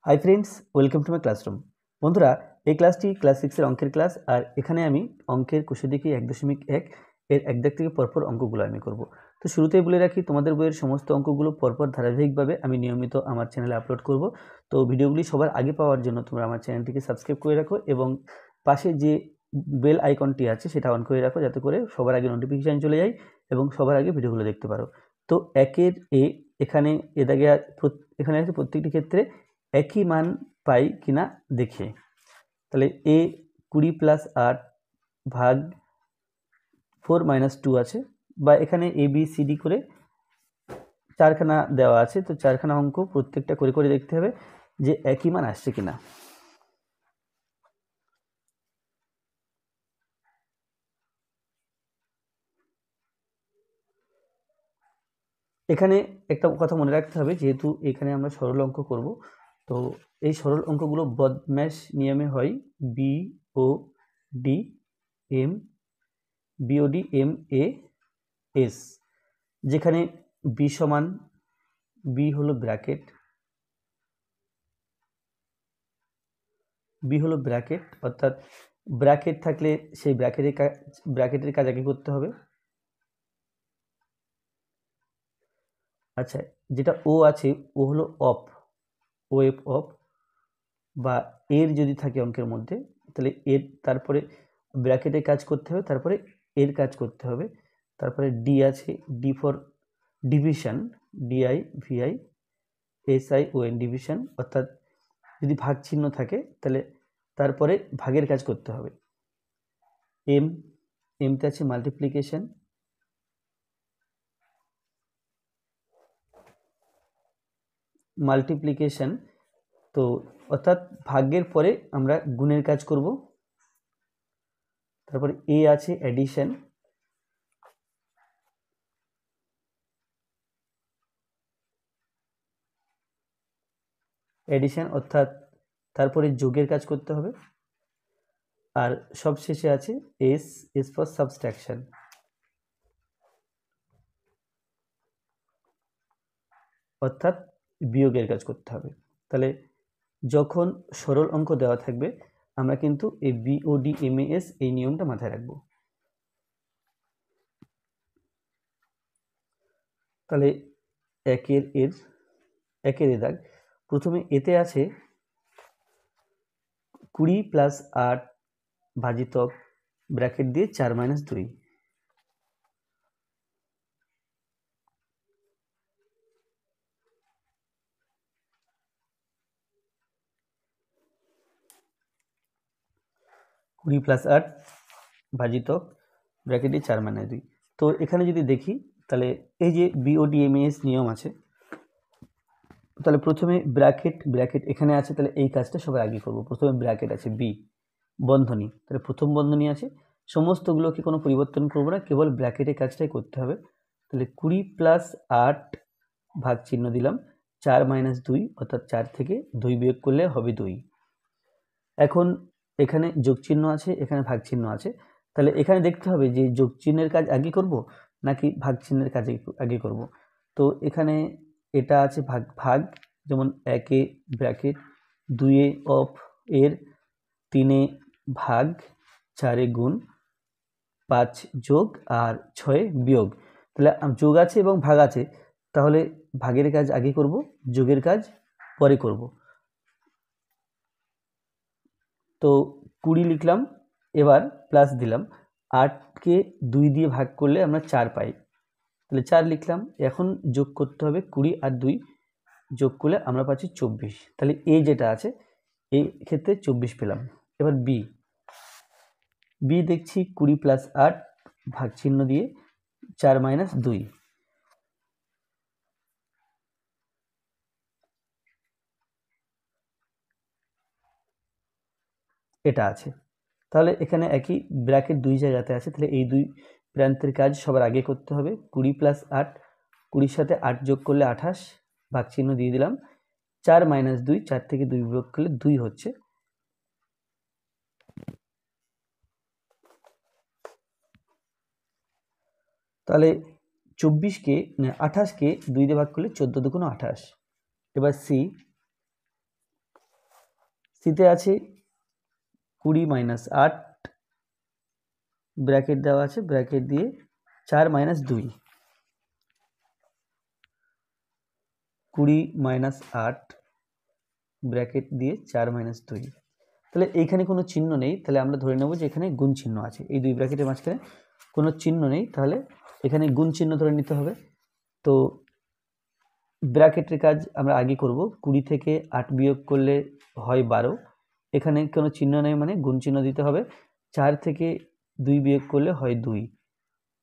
Hi friends, welcome to my classroom. বন্ধুরা, এই ক্লাসটি ক্লাস 6-এর অঙ্কের ক্লাস। আর এখানে আমি অঙ্কের কোষে দেখি 1.1 এর এক দাগ থেকে পরপর অঙ্কগুলো আমি করব। তো শুরুতেই বলে রাখি, তোমাদের বইয়ের সমস্ত অঙ্কগুলো পরপর ধারাবাহিকভাবে আমি নিয়মিত আমার চ্যানেলে আপলোড করব। তো ভিডিওগুলি সবার আগে পাওয়ার জন্য তোমরা আমার চ্যানেলটিকে সাবস্ক্রাইব করে রাখো এবং পাশে যে বেল আইকনটি আছে সেটা অন করে রাখো, যাতে করে সবার আগে নোটিফিকেশান চলে যায় এবং সবার আগে ভিডিওগুলো দেখতে পারো। তো একের এখানে এ দাগে এখানে আছে প্রত্যেকটি ক্ষেত্রে একই মান পাই কিনা দেখে। তাহলে এ 20 + 8 ভাগ 4 - 2 আছে, বা এখানে ABCD করে চারখানা দেওয়া আছে। তো চারখানা অঙ্ক প্রত্যেকটা করে করে দেখতে হবে যে একই মান আসছে কিনা। এখানে একটা কথা মনে রাখতে হবে, যেহেতু এখানে আমরা সরল অঙ্ক করব, তো এই সরল অঙ্কগুলো বদম্যাশ নিয়মে হয়। BOD MAS, যেখানে বি সমান, বি হলো ব্র্যাকেট, বি হলো ব্র্যাকেট, অর্থাৎ ব্র্যাকেট থাকলে সেই ব্র্যাকেটের কাজ আগে করতে হবে। আচ্ছা, যেটা ও আছে, ও হলো অফ, অফ, বা এর যদি থাকে অঙ্কের মধ্যে, তাহলে এর তারপরে ব্র্যাকেটের কাজ করতে হবে, তারপরে এর কাজ করতে হবে। তারপরে ডি আছে, D for division, DIVISION, division, অর্থাৎ যদি ভাগ চিহ্ন থাকে তাহলে তারপরে ভাগের কাজ করতে হবে। এমতে আছে মাল্টিপ্লিকেশন, তো অর্থাৎ ভাগের পরে আমরা গুণের কাজ করব। তারপরে এ আছে অ্যাডিশন, অর্থাৎ তারপরে যোগের কাজ করতে হবে। আর সবশেষে আছে এস ফর সাবস্ট্রাকশন, অর্থাৎ বিয়োগের কাজ করতে হবে। তাহলে যখন সরল অঙ্ক দেওয়া থাকবে, আমরা কিন্তু এই BOD MAS এই নিয়মটা মাথায় রাখবো। তাহলে একের দাগ, প্রথমে এতে আছে 20 + 8 ভাজিতক ব্র্যাকেট দিয়ে 4 - 2। কুড়ি প্লাস 8 ভাজিতক ব্র্যাকেট দিয়ে 4 - 2। তো এখানে যদি দেখি, তাহলে এই যে BOD MAS নিয়ম আছে, তাহলে প্রথমে ব্র্যাকেট এখানে আছে, তাহলে এই কাজটা সবার আগে করব। প্রথমে ব্র্যাকেট আছে, বি বন্ধনী, তাহলে প্রথম বন্ধনী আছে, সমস্তগুলোকে কোনো পরিবর্তন করব না, কেবল ব্র্যাকেটের কাজটাই করতে হবে। তাহলে 20 + 8 ভাগ চিহ্ন দিলাম 4 - 2, অর্থাৎ 4 থেকে 2 বিয়োগ করলে হবে 2। এখন এখানে যোগ চিহ্ন আছে, এখানে ভাগ চিহ্ন আছে, তাহলে এখানে দেখতে হবে যে যোগ চিহ্নের কাজ আগে করব নাকি ভাগ চিহ্নের কাজ আগে করব। তো এখানে এটা আছে ভাগ, যেমন 1 ব্র্যাকেট, 2 অফ এর, 3 ভাগ, 4 গুণ, 5 যোগ, আর 6 বিয়োগ। তাহলে যোগ আছে এবং ভাগ আছে, তাহলে ভাগের কাজ আগে করব, যোগের কাজ পরে করব। তো 20 লিখলাম, এবার প্লাস দিলাম, 8কে 2 দিয়ে ভাগ করলে আমরা 4 পাই, তাহলে 4 লিখলাম। এখন যোগ করতে হবে, 20 আর 2 যোগ করলে আমরা পাচ্ছি 24। তাহলে এ যেটা আছে, এই ক্ষেত্রে 24 পেলাম। এবার বি দেখছি 20 + 8 ভাগ চিহ্ন দিয়ে 4 - 2, এটা আছে। তাহলে এখানে একই ব্র্যাকেট 2 জায়গাতে আছে, তাহলে এই 2 প্রান্তের কাজ সবার আগে করতে হবে। 20 + 8, 20-র সাথে 8 যোগ করলে 28, ভাগ চিহ্ন দিয়ে দিলাম। 4 - 2, 4 থেকে 2 বিয়োগ করলে 2 হচ্ছে। তাহলে 28কে 2 দিয়ে ভাগ করলে 14 × 2 = 28। এবার সি সিতে আছে 20 মাইনাস 8, ব্র্যাকেট দেওয়া আছে, ব্র্যাকেট দিয়ে 4 মাইনাস 2, 20 মাইনাস 8 ব্র্যাকেট দিয়ে 4 মাইনাস 2। তাহলে এইখানে কোনো চিহ্ন নেই, তাহলে আমরা ধরে নেব যে এখানে গুণ চিহ্ন আছে। এই দুই ব্র্যাকেটের মাঝখানে কোনো চিহ্ন নেই, তাহলে এখানে গুণ চিহ্ন ধরে নিতে হবে। তো ব্র্যাকেটের কাজ আমরা আগে করব। 20 থেকে 8 বিয়োগ করলে হয় 12, এখানে কোনো চিহ্ন নেই মানে গুণ চিহ্ন দিতে হবে। 4 থেকে 2 বিয়োগ করলে হয় 2,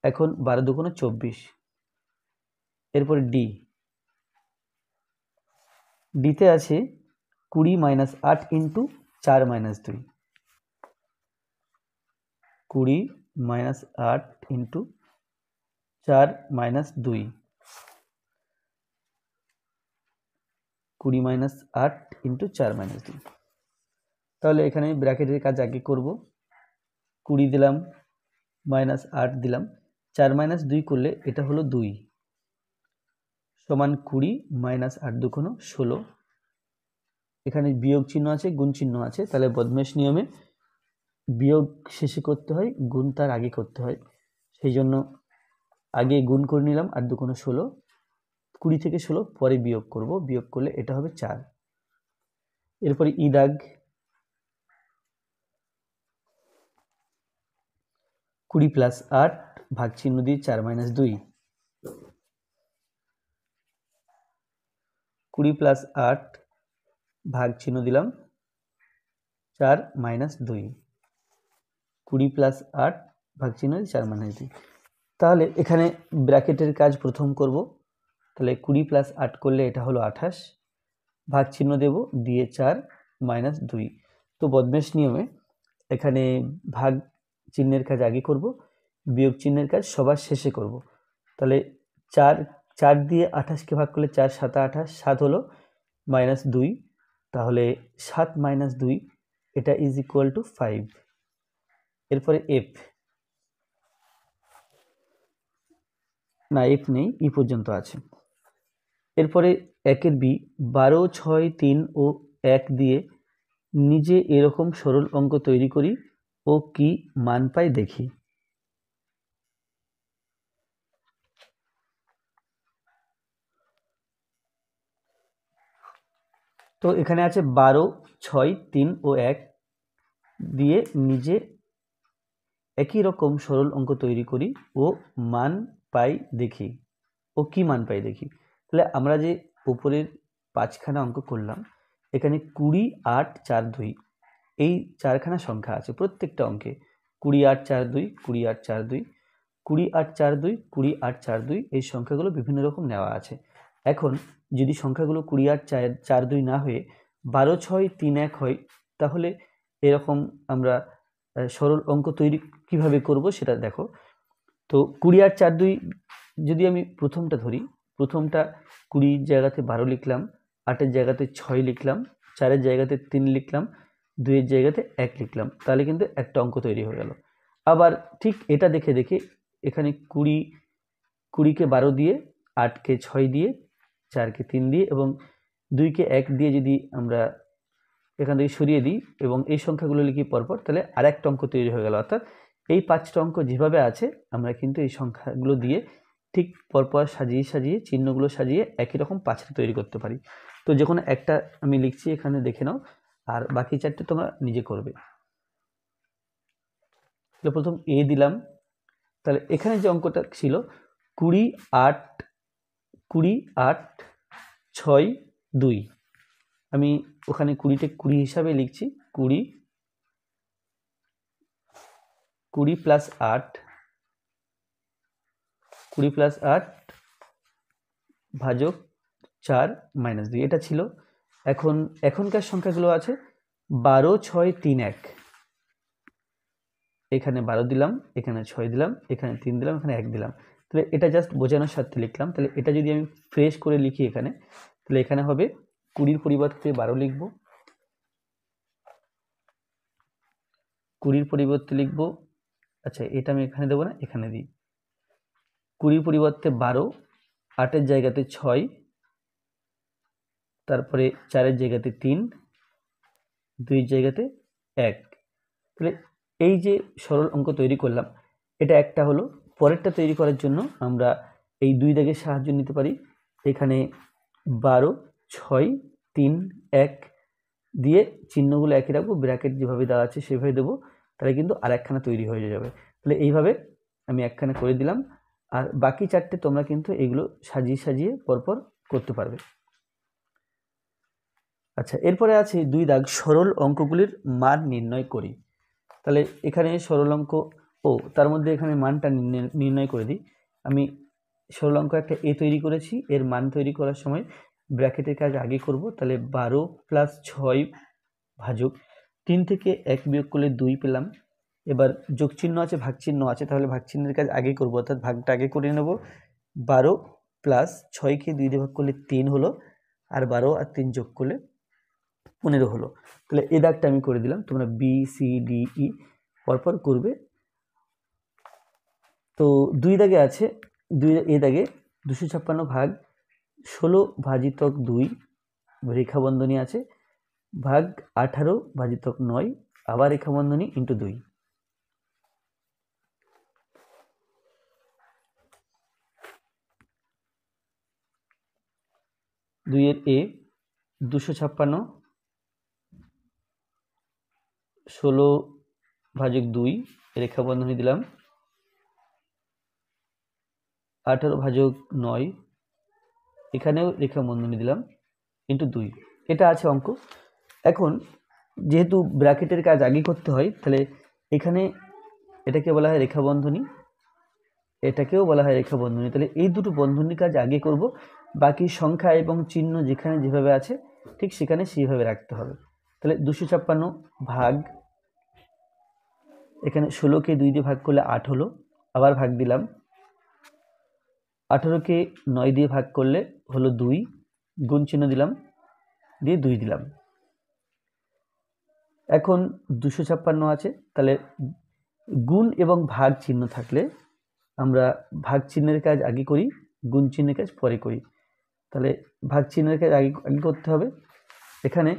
এখন 12 দুগুণে 24। এরপরে ডিতে আছে 20 minus 8 into 4 minus 2, 20 minus 8 into 4 minus 2, 20 minus 8 into 4 minus 2। তাহলে এখানে ব্র্যাকেটের কাজ আগে করব। 20 দিলাম মাইনাস 8 দিলাম, 4 মাইনাস 2 করলে এটা হলো 2 সমান 20 মাইনাস 8 দুগুণ 16। এখানে বিয়োগ চিহ্ন আছে, গুণ চিহ্ন আছে, তাহলে বদমেশ নিয়মে বিয়োগ শেষে করতে হয়, গুণ তার আগে করতে হয়। সেই জন্য আগে গুণ করে নিলাম, 8 দুগুণ 16, 20 থেকে 16 পরে বিয়োগ করব, বিয়োগ করলে এটা হবে 4। এরপরে দাগ 20 প্লাস 8 ভাগ চিহ্ন দিয়ে 4 মাইনাস 2, 20 প্লাস 8 ভাগ চিহ্ন দিলাম 4 মাইনাস 2, 20 প্লাস 8 ভাগ চিহ্ন 4 মাইনাস 2। তাহলে এখানে ব্র্যাকেটের কাজ প্রথম করব। তাহলে 20 প্লাস 8 করলে এটা হলো 28, ভাগ চিহ্ন দেব দিয়ে 4 মাইনাস 2। তো বদমেশ নিয়মে এখানে ভাগ চিহ্নের কাজ আগে করব, বিয়োগ চিহ্নের কাজ সবার শেষে করব। তাহলে 4 দিয়ে 28কে ভাগ করলে 4 7 28, 7 হলো মাইনাস 2, তাহলে 7 মাইনাস 2 এটা ইজ ইকুয়াল টু 5। এরপরে এফ নেই, ই পর্যন্ত আছে। এরপরে 1-এর বি, 12, 6, 3 ও 1 দিয়ে নিজে এরকম সরল অঙ্ক তৈরি করি ও কি মান পাই দেখি। তো এখানে আছে 12, 6, 3 ও 1 দিয়ে নিজে একই রকম সরল অঙ্ক তৈরি করি ও মান পাই দেখি, ও কি মান পাই দেখি। তাহলে আমরা যে উপরের 5খানা অঙ্ক করলাম, এখানে 20, 8, 4, 2 এই 4খানা সংখ্যা আছে প্রত্যেকটা অঙ্কে। 20, 8, 4, 2, 20, 8, 4, 2, 20, 8, 4, 2, 20, 8, 4, 2 এই সংখ্যাগুলো বিভিন্ন রকম নেওয়া আছে। এখন যদি সংখ্যাগুলো 20, 8, 4, 2 না হয়ে 12, 6, 3, 1 হয়, তাহলে এরকম আমরা সরল অঙ্ক তৈরি কিভাবে করব সেটা দেখো। তো 20, 8, 4, 2 যদি আমি প্রথমটা ধরি, প্রথমটা 20 জায়গাতে 12 লিখলাম, 8-এর জায়গাতে 6 লিখলাম, 4-এর জায়গাতে 3 লিখলাম, 2-এর জায়গাতে 1 লিখলাম, তাহলে কিন্তু একটা অঙ্ক তৈরি হয়ে গেল। আবার ঠিক এটা দেখে দেখে এখানে 20কে 12 দিয়ে, 8কে 6 দিয়ে, 4কে 3 দিয়ে এবং 2কে 1 দিয়ে যদি আমরা এখান থেকে সরিয়ে দিই এবং এই সংখ্যাগুলো লিখি পরপর, তাহলে আরেকটা অঙ্ক তৈরি হয়ে গেল। অর্থাৎ এই 5টা অঙ্ক যেভাবে আছে আমরা কিন্তু এই সংখ্যাগুলো দিয়ে ঠিক পরপর সাজিয়ে সাজিয়ে চিহ্নগুলো সাজিয়ে একই রকম 5টা তৈরি করতে পারি। তো যখন একটা আমি লিখছি এখানে দেখে নাও, আর বাকি 4টে তোমরা নিজে করবে। প্রথম এ দিলাম, তাহলে এখানে যে অঙ্কটা ছিল 20, 8, 6, 2, আমি ওখানে 20তে 20 হিসাবে লিখছি। 20 প্লাস 8 ভাজক 4 মাইনাস 2 এটা ছিল। এখনকার সংখ্যাগুলো আছে 12, 6, 3, 1, এখানে 12 দিলাম, এখানে 6 দিলাম, এখানে 3 দিলাম, এখানে 1 দিলাম। তাহলে এটা জাস্ট বোঝানোর স্বার্থে লিখলাম। তাহলে এটা যদি আমি ফ্রেশ করে লিখি এখানে, তাহলে এখানে হবে 20-র পরিবর্তে 12 লিখব, 20-র পরিবর্তে লিখব, আচ্ছা এটা আমি এখানে দেবো না, এখানে দিই। 20-র পরিবর্তে 12, 8-এর জায়গাতে 6, তারপরে 4-এর জায়গাতে 3, 2 জায়গাতে 1। তাহলে এই যে সরল অঙ্ক তৈরি করলাম, এটা একটা হলো। পরেরটা তৈরি করার জন্য আমরা এই 2 দাগের সাহায্য নিতে পারি। এখানে 12, 6, 3, 1 দিয়ে চিহ্নগুলো একই রাখবো, ব্র্যাকেট যেভাবে দেওয়া আছে সেভাবে দেবো, তাহলে কিন্তু আর একখানা তৈরি হয়ে যাবে। তাহলে এইভাবে আমি একখানা করে দিলাম, আর বাকি 4টে তোমরা কিন্তু এগুলো সাজিয়ে সাজিয়ে পরপর করতে পারবে। আচ্ছা, এরপরে আছে 2 দাগ সরল অঙ্কগুলির মান নির্ণয় করি। তাহলে এখানে সরল অঙ্ক, তার মধ্যে এখানে মানটা নির্ণয় করে দিই। আমি সরল অঙ্ক একটা এ তৈরি করেছি, এর মান তৈরি করার সময় ব্র্যাকেটের কাজ আগে করব। তাহলে 12 + 6 ভাজক 3 থেকে 1 বিয়োগ করলে 2 পেলাম। এবার যোগ চিহ্ন আছে, ভাগ চিহ্ন আছে, তাহলে ভাগ চিহ্নের কাজ আগে করব, অর্থাৎ ভাগটা আগে করে নেব। 12 + 6কে 2 দিয়ে ভাগ করলে 3 হলো, আর 12 আর 3 যোগ করলে 15 হলো। তাহলে এই দাগটা আমি করে দিলাম, তোমরা বি সি ডি ই পরপর করবে। তো 2 দাগে আছে, এই দাগে 256 ভাগ 16 ভাজিতক 2 রেখা বন্ধনী আছে, ভাগ 18 ভাজিতক 9 আবার রেখা বন্ধনী ইন্টু 2। দুইয়ের এ 256 16 ভাজক 2 রেখা বন্ধনী দিলাম, 18 ভাজক 9 এখানেও রেখা বন্ধনী দিলাম ইন্টু 2। এটা আছে অঙ্ক। এখন যেহেতু ব্র্যাকেটের কাজ আগে করতে হয়, তাহলে এখানে এটাকে বলা হয় রেখা বন্ধনী, এটাকেও বলা হয় রেখা বন্ধনী। তাহলে এই দুটো বন্ধনীর কাজ আগে করব, বাকি সংখ্যা এবং চিহ্ন যেখানে যেভাবে আছে ঠিক সেখানে সেইভাবে রাখতে হবে। তাহলে 256 ভাগ, এখানে 16কে 2 দিয়ে ভাগ করলে 8 হলো, আবার ভাগ দিলাম। 18কে 9 দিয়ে ভাগ করলে হলো 2, গুণ চিহ্ন দিলাম, দিয়ে 2 দিলাম। এখন 256 আছে, তাহলে গুণ এবং ভাগ চিহ্ন থাকলে আমরা ভাগ চিহ্নের কাজ আগে করি, গুণ চিহ্নের কাজ পরে করি। তাহলে ভাগ চিহ্নের কাজ আগে করতে হবে। এখানে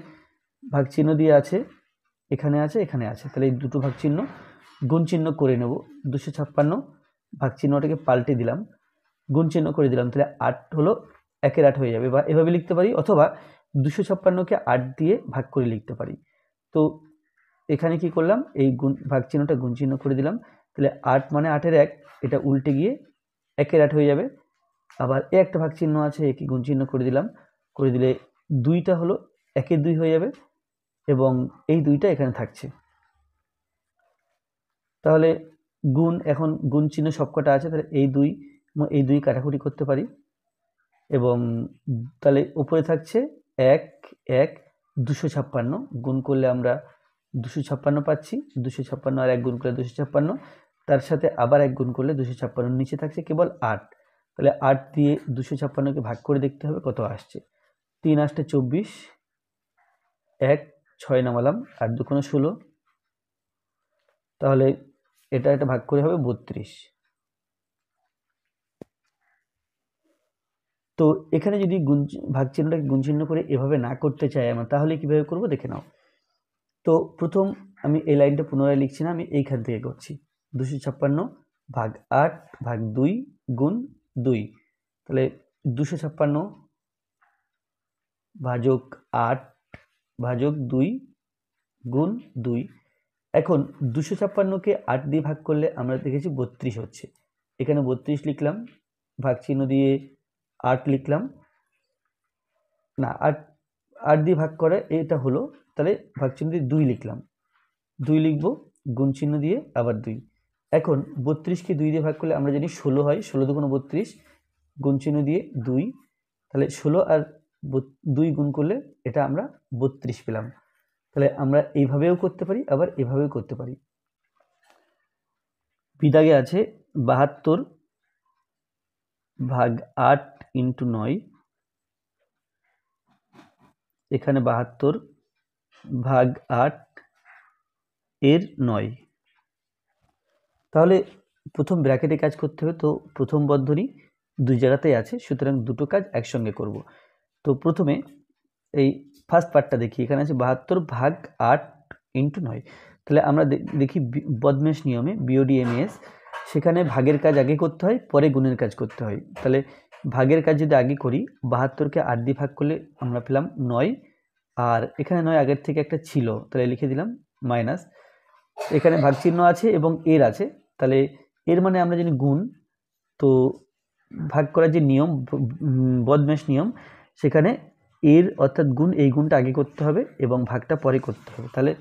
ভাগ চিহ্ন দিয়ে আছে, এখানে আছে, এখানে আছে, তাহলে এই দুটো ভাগ চিহ্ন গুণ চিহ্ন করে নেব। 256 ভাগ চিহ্নটাকে পাল্টে দিলাম, গুণ চিহ্ন করে দিলাম, তাহলে 8 হলো 1-এর 8 হয়ে যাবে, বা এভাবে লিখতে পারি, অথবা 256কে 8 দিয়ে ভাগ করে লিখতে পারি। তো এখানে কি করলাম, এই গুণ ভাগ চিহ্নটা গুণ চিহ্ন করে দিলাম, তাহলে 8 মানে 8-এর 1, এটা উল্টে গিয়ে 1-এর 8 হয়ে যাবে। আবার এ একটা ভাগ চিহ্ন আছে, একে গুণ চিহ্ন করে দিলাম, করে দিলে 2টা হলো 1-এর 2 হয়ে যাবে, এবং এই 2টা এখানে থাকছে। তাহলে গুণ, এখন গুণ চিহ্ন সবকটা আছে, তাহলে এই 2 কাটাকুটি করতে পারি, এবং তাহলে উপরে থাকছে 1 1 256, গুণ করলে আমরা 256 পাচ্ছি, 256 আর 1 গুণ করলে 256, তার সাথে আবার 1 গুণ করলে 256, নিচে থাকছে কেবল 8। তাহলে 8 দিয়ে 256কে ভাগ করে দেখতে হবে কত আসছে। 3 8 24, 1 6 নামালাম, 8 2 16, তাহলে এটা ভাগ করে হবে 32। তো এখানে যদি ভাগ চিহ্নটাকে গুণ চিহ্ন করে এভাবে না করতে চাই আমরা, তাহলে কিভাবে করব দেখে নাও। তো প্রথম আমি এই লাইনটা পুনরায় লিখছি না, আমি এইখান থেকে করছি। 256 ভাগ 8 ভাগ 2 গুণ 2, তাহলে 256 ভাজক 8 ভাজক 2 গুণ 2। এখন 256কে 8 দিয়ে ভাগ করলে আমরা দেখেছি 32 হচ্ছে, এখানে 32 লিখলাম, ভাগ চিহ্ন দিয়ে 8 লিখলাম, না 8 দিয়ে ভাগ করে এটা হলো, তাহলে ভাগ চিহ্ন দিয়ে 2 লিখলাম, 2 লিখব, গুণ চিহ্ন দিয়ে আবার 2। এখন 32কে 2 দিয়ে ভাগ করলে আমরা জানি 16 হয়, 16 2 32, গুণ চিহ্ন দিয়ে 2, তাহলে 16 আর 2 গুণ করলে এটা আমরা 32 পেলাম। তাহলে আমরা এইভাবেও করতে পারি, আবার এভাবেও করতে পারি। বিদাগে আছে 72 ভাগ 8 ইন্টু 9, এখানে 72 ভাগ 8 এর 9। তাহলে প্রথম ব্র্যাকেটে কাজ করতে হবে, তো প্রথম বন্ধনী 2 জায়গাতেই আছে, সুতরাং দুটো কাজ একসঙ্গে করব। তো প্রথমে এই ফার্স্ট পার্টটা দেখি। এখানে আছে 72 ভাগ 8 ইন্টু 9। তাহলে আমরা দেখি বদমেশ নিয়মে BODMAS সেখানে ভাগের কাজ আগে করতে হয়, পরে গুণের কাজ করতে হয়। তাহলে ভাগের কাজ যদি আগে করি, 72কে 8 দিয়ে ভাগ করলে আমরা পেলাম 9, আর এখানে 9 আগের থেকে একটা ছিল, তাহলে লিখে দিলাম মাইনাস। এখানে ভাগ চিহ্ন আছে এবং এর আছে, তাহলে এর মানে আমরা জানি গুণ। তো ভাগ করার যে নিয়ম, বদমেশ নিয়ম, সেখানে এর অর্থাৎ গুণ, এই গুণটা আগে করতে হবে এবং ভাগটা পরে করতে হবে। তাহলে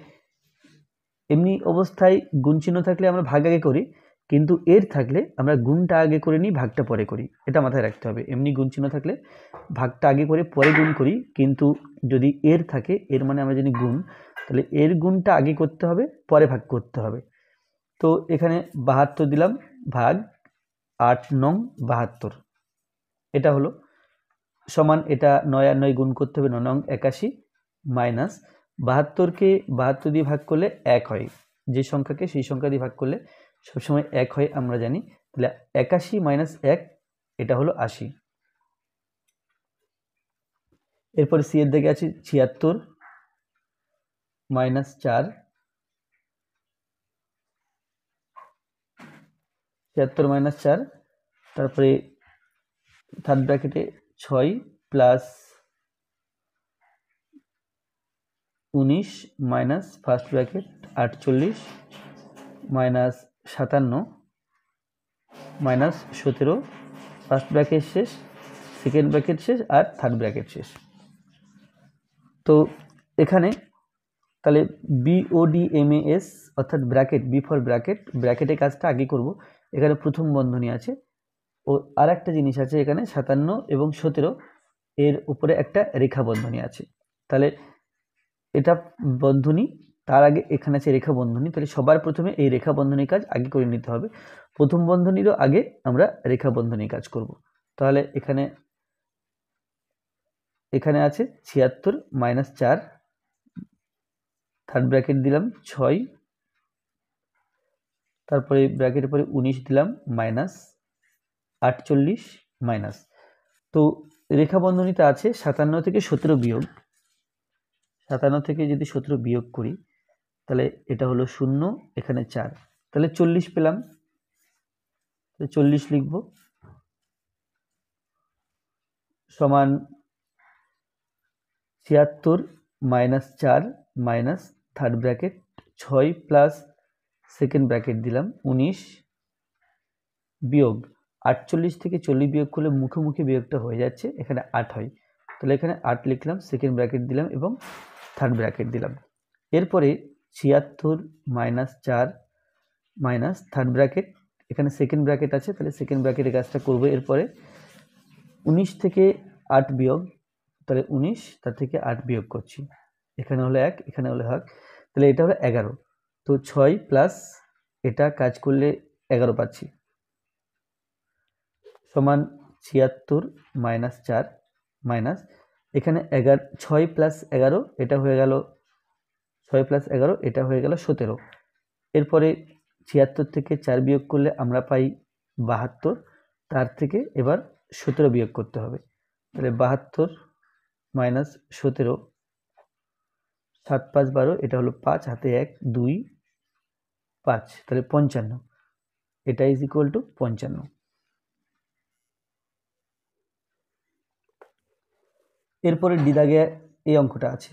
এমনি অবস্থায় গুণ চিহ্ন থাকলে আমরা ভাগ আগে করি, কিন্তু এর থাকলে আমরা গুণটা আগে করে নিই, ভাগটা পরে করি। এটা মাথায় রাখতে হবে। এমনি গুণ চিহ্ন থাকলে ভাগটা আগে করে পরে গুণ করি, কিন্তু যদি এর থাকে, এর মানে আমরা জানি গুণ, তাহলে এর গুণটা আগে করতে হবে, পরে ভাগ করতে হবে। তো এখানে 72 দিলাম ভাগ 8 নং 72, এটা হলো সমান, এটা 9 আর 9 গুণ করতে হবে, 9 নং 81 মাইনাস 72কে 72 দিয়ে ভাগ করলে 1 হয়, যে সংখ্যাকে সেই সংখ্যা দিয়ে ভাগ করলে সবসময় 1 হয় আমরা জানি। তাহলে 81 মাইনাস 1, এটা হলো 80। এরপরে সি এর দিকে আছে 76 মাইনাস 4, 76 মাইনাস 4, তারপরে থার্ড ব্র্যাকেটে 6 plus 19 minus first bracket 48 minus 57 minus 17, first bracket শেষ, সেকেন্ড ব্র্যাকেট শেষ, আর থার্ড ব্র্যাকেট শেষ। তো এখানে তাহলে BODMAS অর্থাৎ ব্র্যাকেট, বি ফর ব্র্যাকেট, ব্র্যাকেটের কাজটা আগে করব। এখানে প্রথম বন্ধনী আছে, ও আর একটা জিনিস আছে, এখানে 57 এবং 17 এর উপরে একটা রেখা বন্ধনী আছে। তাহলে এটা বন্ধনী, তার আগে এখানে আছে রেখা বন্ধনী। তাহলে সবার প্রথমে এই রেখা বন্ধনীর কাজ আগে করে নিতে হবে। প্রথম বন্ধনীরও আগে আমরা রেখা বন্ধনীর কাজ করব। তাহলে এখানে আছে 76 মাইনাস 4, থার্ড ব্র্যাকেট দিলাম 6, তারপরে ব্র্যাকেটের পরে 19 দিলাম মাইনাস 48 মাইনাস। তো রেখা বন্ধনীতে আছে 57 থেকে 17 বিয়োগ, 57 থেকে যদি 17 বিয়োগ করি তাহলে এটা হলো 0, এখানে 4, তাহলে 40 পেলাম। 40 লিখব সমান 76 minus 4 minus third bracket 6 plus second bracket দিলাম 19 বিয়োগ 48 থেকে 40 বিয়োগ করলে মুখোমুখি বিয়োগটা হয়ে যাচ্ছে, এখানে 8 হয়। তাহলে এখানে 8 লিখলাম, সেকেন্ড ব্র্যাকেট দিলাম এবং থার্ড ব্র্যাকেট দিলাম। এরপরে 76 মাইনাস 4 মাইনাস থার্ড ব্র্যাকেট, এখানে সেকেন্ড ব্র্যাকেট আছে, তাহলে সেকেন্ড ব্র্যাকেটের কাজটা করবো। এরপরে 19 থেকে 8 বিয়োগ, তাহলে 19, তার থেকে 8 বিয়োগ করছি, এখানে হলো 1, এখানে হলো 1, তাহলে এটা হলো 11। তো 6 প্লাস এটা কাজ করলে 11 পাচ্ছি, সমান 76 মাইনাস 4 মাইনাস এখানে 6 প্লাস 11, এটা হয়ে গেল 6 প্লাস 11, এটা হয়ে গেল 17। এরপরে 76 থেকে 4 বিয়োগ করলে আমরা পাই 72, তার থেকে এবার 17 বিয়োগ করতে হবে। তাহলে 72 মাইনাস 17, 7 5 12, এটা হলো 5, হাতে 1 2 5, তাহলে 55, এটা ইজ ইকুয়াল টু 55। এরপরে ডি দাগে এই অঙ্কটা আছে,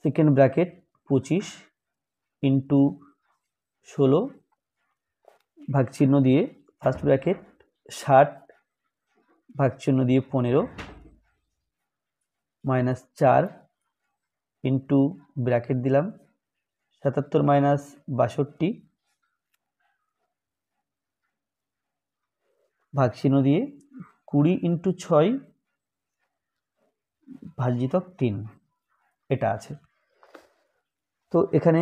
সেকেন্ড ব্র্যাকেট 25 ইন্টু 16 ভাগ চিহ্ন দিয়ে ফার্স্ট ব্র্যাকেট 60 ভাগ চিহ্ন দিয়ে 15 মাইনাস 4 ইন্টু ব্র্যাকেট দিলাম 77 মাইনাস 62 ভাগ চিহ্ন দিয়ে 20 ইন্টু 6 ভাজিতক 3, এটা আছে। তো এখানে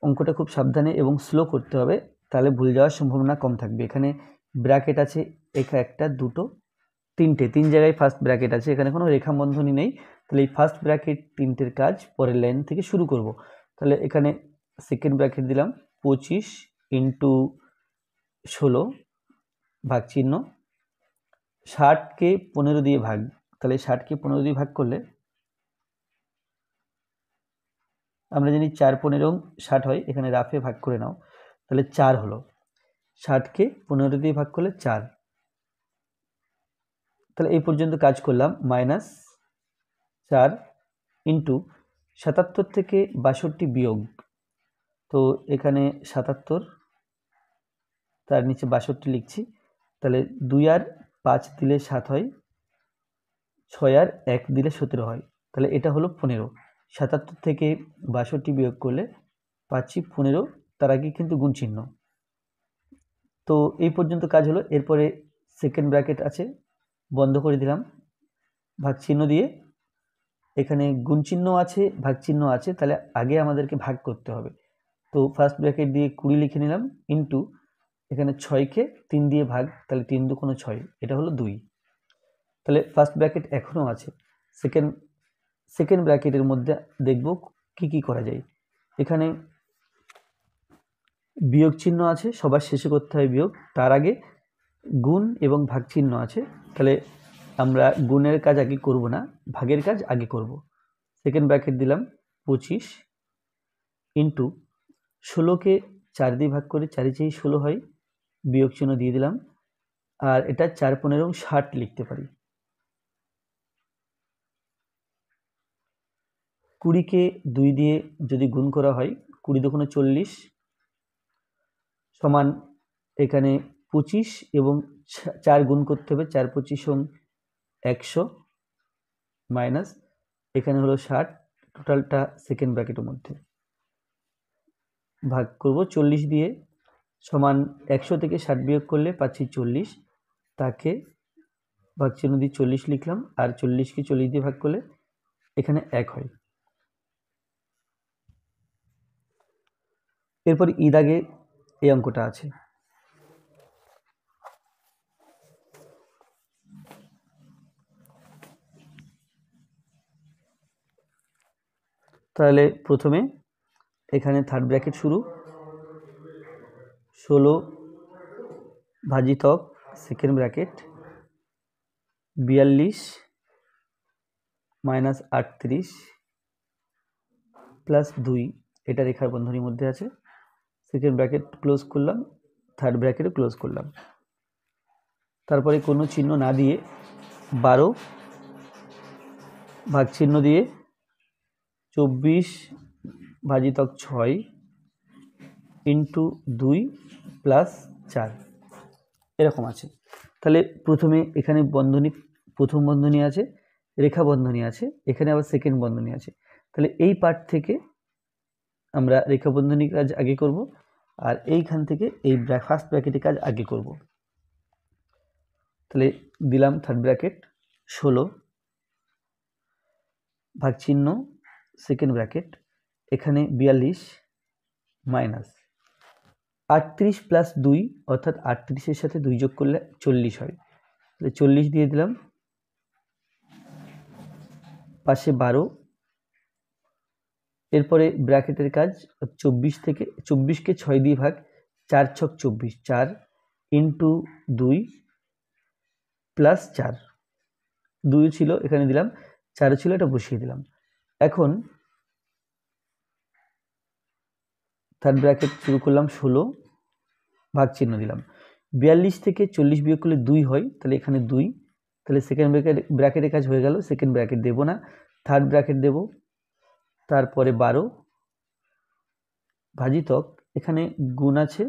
অঙ্কটা খুব সাবধানে এবং স্লো করতে হবে, তাহলে ভুল যাওয়ার সম্ভাবনা কম থাকবে। এখানে ব্র্যাকেট আছে, এখানে একটা, দুটো, তিনটে, 3 জায়গায় ফার্স্ট ব্র্যাকেট আছে, এখানে কোনো রেখা বন্ধনী নেই। তাহলে এই ফার্স্ট ব্র্যাকেট 3টের কাজ পরের লাইন থেকে শুরু করব। তাহলে এখানে সেকেন্ড ব্র্যাকেট দিলাম 25 ইন্টু 16 ভাগ চিহ্ন 60কে 15 দিয়ে ভাগ, তাহলে 60কে 15 দিয়ে ভাগ করলে আমরা জানি 4 15 60 হয়, এখানে রাফে ভাগ করে নাও, তাহলে 4 হলো। 60কে 15 দিয়ে ভাগ করলে 4, তাহলে এই পর্যন্ত কাজ করলাম। -4 ইন্টু 77 থেকে 62 বিয়োগ, তো এখানে 77, তার নিচে 62 লিখছি, তাহলে 2 আর 5 দিলে 7 হয়, 6 আর 1 দিলে 17 হয়, তাহলে এটা হলো 15। 77 থেকে 62 বিয়োগ করলে পাচ্ছি 15, তার আগে কিন্তু গুণ চিহ্ন। তো এই পর্যন্ত কাজ হলো। এরপরে সেকেন্ড ব্র্যাকেট আছে, বন্ধ করে দিলাম, ভাগ চিহ্ন দিয়ে, এখানে গুণ চিহ্ন আছে, ভাগ চিহ্ন আছে, তাহলে আগে আমাদেরকে ভাগ করতে হবে। তো ফার্স্ট ব্র্যাকেট দিয়ে 20 লিখে নিলাম, ইন্টু এখানে 6কে 3 দিয়ে ভাগ, তাহলে 3 দুগুণ 6, এটা হলো 2। তাহলে ফার্স্ট ব্র্যাকেট এখনও আছে। সেকেন্ড ব্র্যাকেটের মধ্যে দেখব কি কি করা যায়। এখানে বিয়োগ চিহ্ন আছে, সবার শেষে করতে হয় বিয়োগ, তার আগে গুণ এবং ভাগ চিহ্ন আছে, তাহলে আমরা গুণের কাজ আগে করব না, ভাগের কাজ আগে করব। সেকেন্ড ব্র্যাকেট দিলাম 25 ইন্টু 16কে 4 দিয়ে ভাগ করে 4 চেয়ে 16 হয়, বিয়োগ চিহ্ন দিয়ে দিলাম, আর এটা 4 15 60 লিখতে পারি। 20কে 2 দিয়ে যদি গুণ করা হয়, 20 দুগুণে 40 সমান, এখানে 25 এবং 4 গুণ করতে হবে, 4 25 100 মাইনাস এখানে হলো 60, টোটালটা সেকেন্ড ব্র্যাকেটের মধ্যে ভাগ করব 40 দিয়ে, সমান 100 থেকে 60 বিয়োগ করলে পাচ্ছি 40, তাকে ভাগ চিহ্ন দিয়ে 40 লিখলাম, আর 40কে 40 দিয়ে ভাগ করলে এখানে 1 হয়। এরপর ই দাগে এই অঙ্কটা আছে। তাহলে প্রথমে এখানে থার্ড ব্র্যাকেট শুরু, 16 ভাজিতক সেকেন্ড ব্র্যাকেট 42 মাইনাস 38 প্লাস 2, এটা রেখার বন্ধনীর মধ্যে আছে। সেকেন্ড ব্র্যাকেট ক্লোজ করলাম, থার্ড ব্র্যাকেটও ক্লোজ করলাম, তারপরে কোনো চিহ্ন না দিয়ে 12 ভাগ চিহ্ন দিয়ে 24 ভাজিতক 6 ইন্টু 2 প্লাস 4, এরকম আছে। তাহলে প্রথমে এখানে বন্ধনী, প্রথম বন্ধনী আছে, রেখা বন্ধনী আছে, এখানে আবার সেকেন্ড বন্ধনী আছে, তাহলে এই পার্ট থেকে আমরা রেখা বন্ধনী কাজ আগে করব, আর এইখান থেকে এই ফার্স্ট ব্র্যাকেটের কাজ আগে করব। তাহলে দিলাম থার্ড ব্র্যাকেট 16 ভাগ চিহ্ন সেকেন্ড ব্র্যাকেট, এখানে 42 মাইনাস 38 প্লাস 2, অর্থাৎ 38-এর সাথে 2 যোগ করলে 40 হয়, তাহলে 40 দিয়ে দিলাম, পাশে 12, এরপরে ব্র্যাকেটের কাজ 24কে 6 দিয়ে ভাগ, 4 ছক 24, 4 ইন্টু 2 প্লাস 4, 2 ছিল এখানে দিলাম, 4 ছিল এটা বসিয়ে দিলাম। এখন থার্ড ব্র্যাকেট শুরু করলাম, 16 ভাগ চিহ্ন দিলাম, 42 থেকে 40 বিয়োগ করলে 2 হয়, তাহলে এখানে 2, তাহলে সেকেন্ড ব্র্যাকেটের কাজ হয়ে গেল। সেকেন্ড ব্র্যাকেট দেব না, থার্ড ব্র্যাকেট দেব, তারপরে 12 ভাজিতক, এখানে গুণ আছে,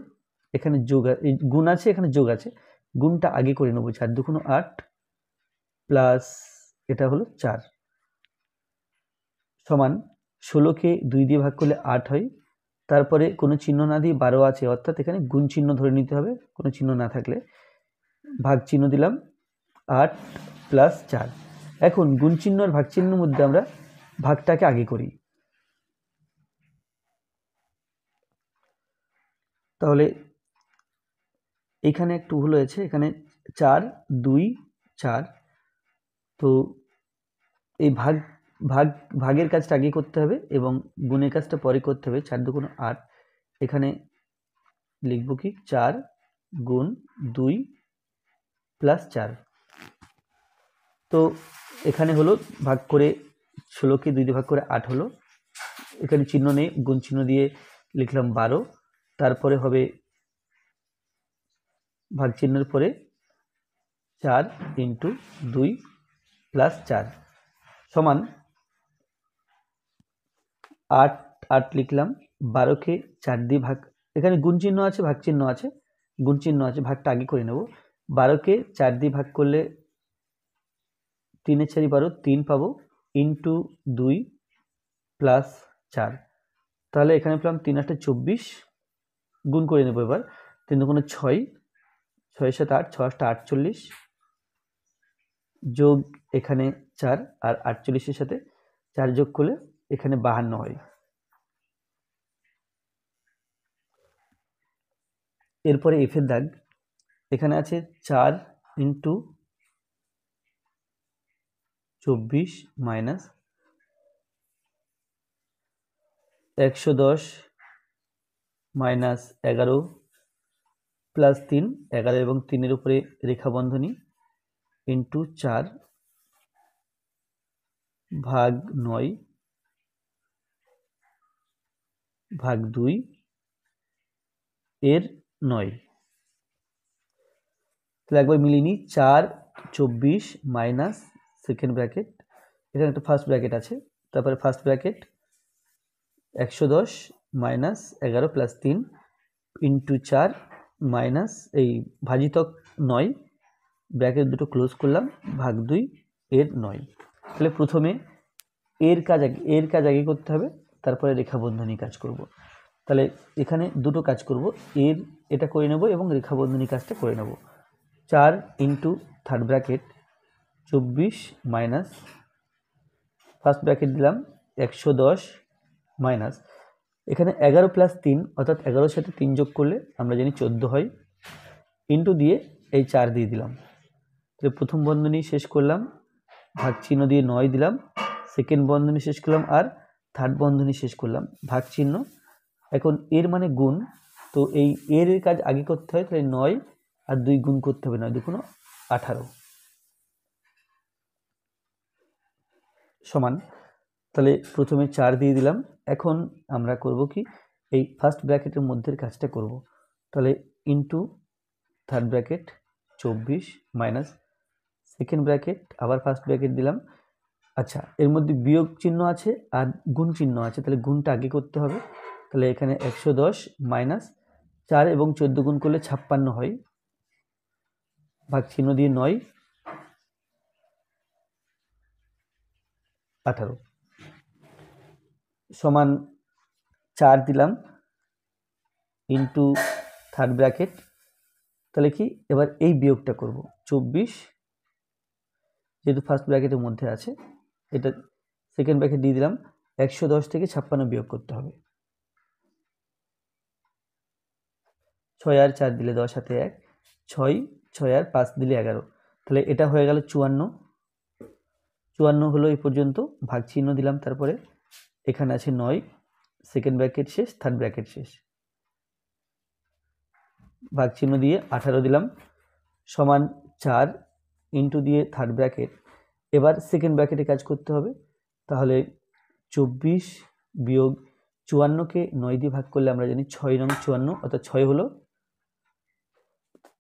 এখানে যোগ, গুণ আছে, এখানে যোগ আছে, গুণটা আগে করে নেব, 4 দুগুণ 8 প্লাস এটা হলো 4 সমান 16কে 2 দিয়ে ভাগ করলে 8 হয়, তারপরে কোনো চিহ্ন না দিয়ে 12 আছে, অর্থাৎ এখানে গুণ চিহ্ন ধরে নিতে হবে, কোনো চিহ্ন না থাকলে ভাগ চিহ্ন দিলাম 8 প্লাস 4। এখন গুণ চিহ্ন আর ভাগ চিহ্নের মধ্যে আমরা ভাগটাকে আগে করি, তাহলে এখানে একটু ভুল হয়েছে, এখানে 4 2 4, তো এই ভাগের কাজটা আগে করতে হবে এবং গুণের কাজটা পরে করতে হবে। 4 দুগুণ 8, এখানে লিখব কি 4 গুণ 2 প্লাস 4। তো এখানে হলো ভাগ করে 16কে 2 দিয়ে ভাগ করে 8 হলো, এখানে চিহ্ন নেই, গুণ চিহ্ন দিয়ে লিখলাম 12, তারপরে হবে ভাগ চিহ্নের পরে 4 ইন্টু 2 প্লাস 4 সমান 8 8 লিখলাম, 12কে 4 দিয়ে ভাগ, এখানে গুণ চিহ্ন আছে, ভাগ চিহ্ন আছে, গুণ চিহ্ন আছে, ভাগটা আগে করে নেব। 12কে 4 দিয়ে ভাগ করলে 3 এর 4 12, 3 পাবো, ইন্টু 2 প্লাস 4, তাহলে এখানে পেলাম 3 8 24, গুণ করে নেব এবার, 3 দুগুণে 6, 6 7 8, 6 8 48, যোগ এখানে 4, আর 48-এর সাথে 4 যোগ করলে এখানে 52 হয়। এরপরে এফের দাগ, এখানে আছে 4 ইন্টু 24 মাইনাস 110 মাইনাস 11 প্লাস 3, 11 এবং 3-এর উপরে রেখা বন্ধনী, ইন্টু 4 ভাগ 9 ভাগ 2 এর 9। তাহলে একবার মিলিয়ে নিই, 4 24 মাইনাস সেকেন্ড ব্র্যাকেট, এখানে একটা ফার্স্ট ব্র্যাকেট আছে, তারপরে first bracket 110 minus 11 plus 3 into 4 minus এই ভাজিতক 9, ব্র্যাকেট দুটো ক্লোজ করলাম, ভাগ 2 এর 9। তাহলে প্রথমে এর কাজ আগে করতে হবে, তারপরে রেখা বন্ধনী কাজ করব। তাহলে এখানে দুটো কাজ করব, এর এটা করে নেব এবং রেখা বন্ধনী কাজটা করে নেব। 4 into third bracket 24 minus first bracket দিলাম 110 মাইনাস, এখানে 11 প্লাস 3 অর্থাৎ 11-এর সাথে 3 যোগ করলে আমরা জানি 14 হয়, ইন্টু দিয়ে এই 4 দিয়ে দিলাম। তাহলে প্রথম বন্ধনী শেষ করলাম, ভাগ চিহ্ন দিয়ে 9 দিলাম, সেকেন্ড বন্ধনী শেষ করলাম, আর থার্ড বন্ধনী শেষ করলাম, ভাগ চিহ্ন। এখন এর মানে গুণ, তো এই এর কাজ আগে করতে হয়, তাহলে 9 আর 2 গুণ করতে হবে, 9 2 18 সমান, তাহলে প্রথমে 4 দিয়ে দিলাম। এখন আমরা করব কি, এই ফার্স্ট ব্র্যাকেটের মধ্যের কাজটা করব। তাহলে into third bracket 24 minus second bracket, আবার ফার্স্ট ব্র্যাকেট দিলাম। আচ্ছা, এর মধ্যে বিয়োগ চিহ্ন আছে আর গুণ চিহ্ন আছে, তাহলে গুণটা আগে করতে হবে। তাহলে এখানে 110 মাইনাস 4 এবং 14 গুণ করলে 56 হয়, ভাগ চিহ্ন দিয়ে 9 18 সমান 4 দিলাম ইন্টু থার্ড ব্র্যাকেট, তাহলে কি এবার এই বিয়োগটা করব, 24 যেহেতু ফার্স্ট ব্র্যাকেটের মধ্যে আছে, এটা সেকেন্ড ব্র্যাকেট দিয়ে দিলাম, 110 থেকে 56 বিয়োগ করতে হবে, 6 আর 4 দিলে 10 হাতে 1, 6 6 আর 5 দিলে 11, তাহলে এটা হয়ে গেল 54। 54 হলো এই পর্যন্ত, ভাগ চিহ্ন দিলাম, তারপরে এখানে আছে 9, সেকেন্ড ব্র্যাকেট শেষ, থার্ড ব্র্যাকেট শেষ, ভাগ চিহ্ন দিয়ে 18 দিলাম, সমান 4 ইন্টু দিয়ে থার্ড ব্র্যাকেট, এবার সেকেন্ড ব্র্যাকেটে কাজ করতে হবে। তাহলে 24 বিয়োগ 54কে 9 দিয়ে ভাগ করলে আমরা জানি 6 নং 54, অর্থাৎ 6 হলো,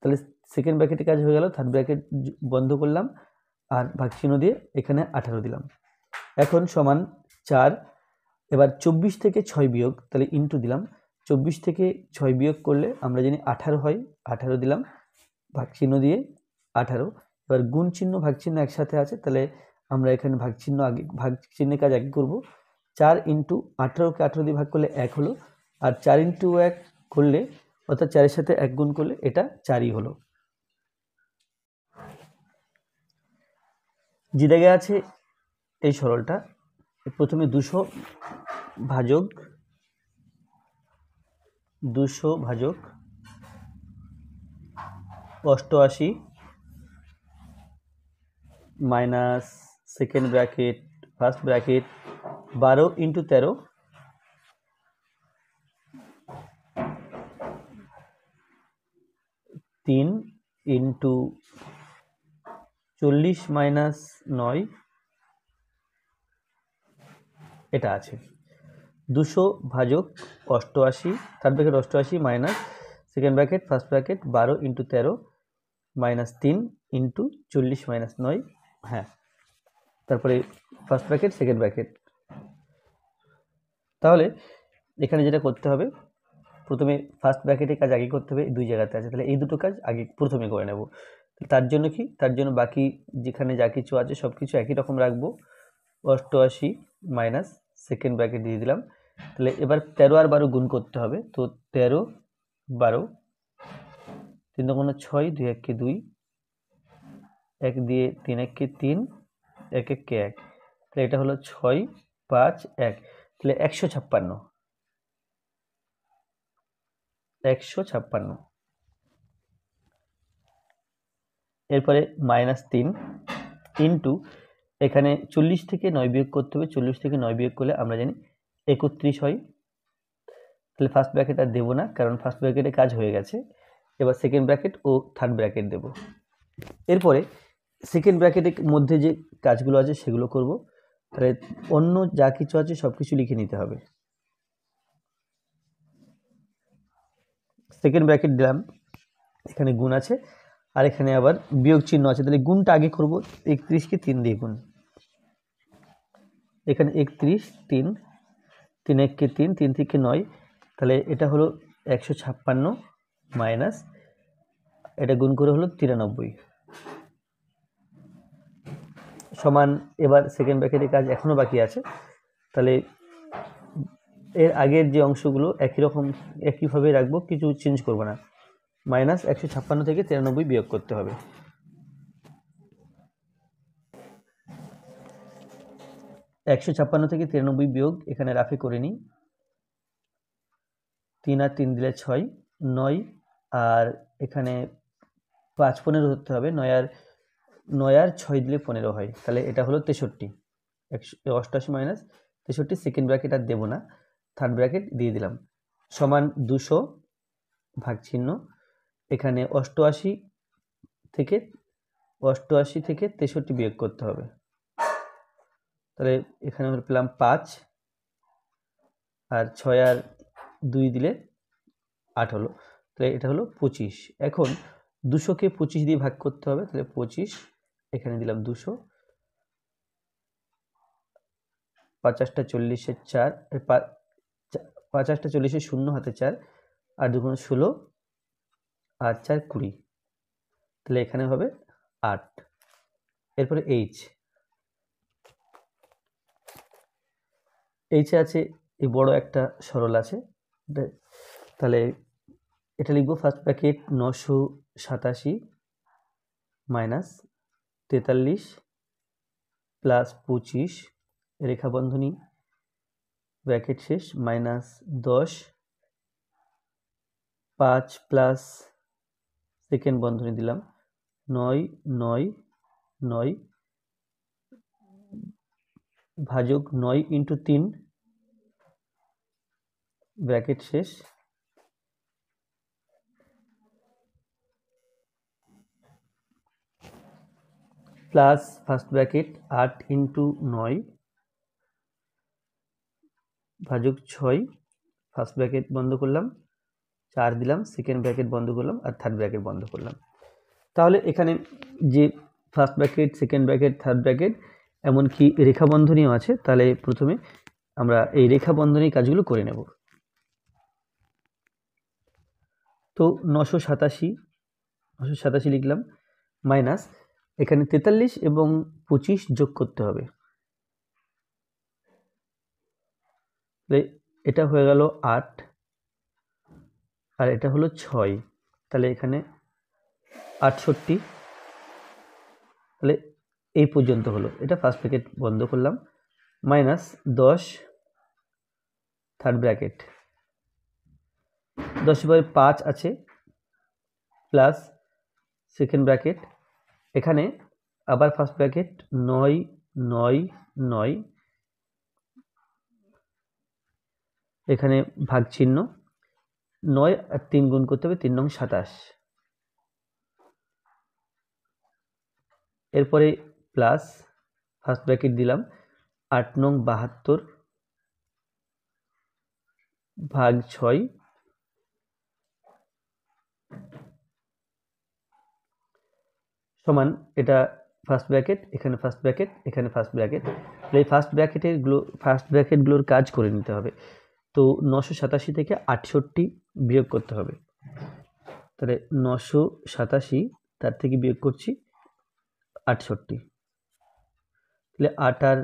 তাহলে সেকেন্ড ব্র্যাকেটে কাজ হয়ে গেল, থার্ড ব্র্যাকেট বন্ধ করলাম, আর ভাগ চিহ্ন দিয়ে এখানে 18 দিলাম। এখন সমান 4, এবার 24 থেকে 6 বিয়োগ, তাহলে ইন্টু দিলাম, 24 থেকে 6 বিয়োগ করলে আমরা জানি 18 হয়, 18 দিলাম, ভাগ চিহ্ন দিয়ে 18, এবার গুণ চিহ্ন ভাগ চিহ্ন একসাথে আছে, তাহলে আমরা এখানে ভাগ চিহ্নের কাজ আগে করব। 4 ইন্টু 18কে 18 দিয়ে ভাগ করলে 1 হলো, আর 4 ইন্টু 1 করলে অর্থাৎ 4-এর সাথে 1 গুণ করলে এটা 4ই হলো। যে জায়গায় আছে এই সরলটা, প্রথমে 200 ভাজক 88 minus second bracket first bracket 12 into 13, 3 into 40 minus 9 এটা আছে। 200 ভাজক 88, third bracket 88 minus second bracket first bracket 12 into 13 minus 3 into 40 minus 9, হ্যাঁ, তারপরে ফার্স্ট ব্র্যাকেট সেকেন্ড ব্র্যাকেট। তাহলে এখানে যেটা করতে হবে, প্রথমে ফার্স্ট ব্র্যাকেটের কাজ আগে করতে হবে, দুই জায়গাতে আছে, তাহলে এই দুটো কাজ আগে প্রথমে করে নেব। তার জন্য কি, তার জন্য বাকি যেখানে যা কিছু আছে সব কিছু একই রকম রাখবো। 88 মাইনাস সেকেন্ড ব্র্যাকেট দিয়ে দিলাম। তাহলে এবার 13 আর 12 গুণ করতে হবে, তো 13 12, 3 দুগুণে 6, 2 1 2, 1 দিয়ে 3 1 3, 1 1 1, তাহলে এটা হলো 6 5 1, তাহলে 156। এরপরে মাইনাস 3 ইন্টু, এখানে 40 থেকে 9 বিয়োগ করতে হবে, 40 থেকে 9 বিয়োগ করলে আমরা জানি 31 হয়। তাহলে ফার্স্ট ব্র্যাকেট আর দেবো না, কারণ ফার্স্ট ব্র্যাকেটে কাজ হয়ে গেছে। এবার সেকেন্ড ব্র্যাকেট ও থার্ড ব্র্যাকেট দেব। এরপরে সেকেন্ড ব্র্যাকেটের মধ্যে যে কাজগুলো আছে সেগুলো করব। তাহলে অন্য যা কিছু আছে সব কিছু লিখে নিতে হবে। সেকেন্ড ব্র্যাকেট দিলাম, এখানে গুণ আছে আর এখানে আবার বিয়োগ চিহ্ন আছে, তাহলে গুণটা আগে করব। 31কে 3 দিয়ে গুণ, এখানে 31 3, 3 1 3, 3 থেকে 9, তাহলে এটা হলো 156 মাইনাস এটা গুণ করে হলো 93 সমান। এবার সেকেন্ড ব্র্যাকেটের কাজ এখনো বাকি আছে, তাহলে এর আগের যে অংশগুলো একই রকম একইভাবে রাখবো, কিছু চেঞ্জ করব না। মাইনাস 156 থেকে 93 বিয়োগ করতে হবে। একশো 156 থেকে 93 বিয়োগ এখানে রাফে করে নিই। 3 আর 3 দিলে 6, 9, আর এখানে 5 15 ধরতে হবে, 9 আর 6 দিলে 15 হয়, তাহলে এটা হলো 63। 188 মাইনাস 63, সেকেন্ড ব্র্যাকেট আর দেবো না, থার্ড ব্র্যাকেট দিয়ে দিলাম, সমান 200 ভাগ চিহ্ন, এখানে 88 থেকে 63 বিয়োগ করতে হবে। তাহলে এখানে পেলাম 5, আর 6 আর 2 দিলে 8 হলো, তাহলে এটা হলো 25। এখন 200কে 25 দিয়ে ভাগ করতে হবে, তাহলে 25, এখানে দিলাম 200, 50টা 40-এর 4, 50টা 40-এর 0 হাতে 4, আর 2 গুণ 16, আর 4 20, তাহলে এখানে হবে 8। এরপরে এইচে আছে এই বড় একটা সরল আছে, তাহলে এটা লিখবো ফার্স্ট ব্র্যাকেট 987 মাইনাস 43 প্লাস 25 রেখা বন্ধনী ব্র্যাকেট শেষ মাইনাস 10, 5 প্লাস সেকেন্ড বন্ধনী দিলাম 9 9 9 ভাজক 9 ইন্টু 3 ব্র্যাকেট শেষ প্লাস ফার্স্ট ব্র্যাকেট 8 ইন্টু 9 ভাজক 6, ফার্স্ট ব্র্যাকেট বন্ধ করলাম, 4 দিলাম, সেকেন্ড ব্র্যাকেট বন্ধ করলাম, আর থার্ড ব্র্যাকেট বন্ধ করলাম। তাহলে এখানে যে first bracket second bracket third bracket এমনকি রেখা বন্ধনীও আছে, তাহলে প্রথমে আমরা এই রেখা বন্ধনী কাজগুলো করে নেব। তো 987 লিখলাম, মাইনাস এখানে 43 এবং 25 যোগ করতে হবে, এটা হয়ে গেল 8, আর এটা হলো 6, তাহলে এখানে 68, তাহলে এই পর্যন্ত হলো। এটা ফার্স্ট ব্র্যাকেট বন্ধ করলাম, মাইনাস 10 থার্ড ব্র্যাকেট, 10/5 আছে, প্লাস সেকেন্ড ব্র্যাকেট, এখানে আবার ফার্স্ট ব্র্যাকেট 9 9 9, এখানে ভাগ চিহ্ন 9 আর 3 গুণ করতে হবে, 3 নং 27, এরপরে প্লাস ফার্স্ট ব্র্যাকেট দিলাম 8 নং 72 ভাগ 6 সমান, এটা ফার্স্ট ব্র্যাকেট, এখানে ফার্স্ট ব্র্যাকেট, এখানে ফার্স্ট ব্র্যাকেট। এই ফার্স্ট ব্র্যাকেটগুলোর কাজ করে নিতে হবে। তো 987 থেকে 68 বিয়োগ করতে হবে। তাহলে 987 তার থেকে বিয়োগ করছি 68, তাহলে 8 আর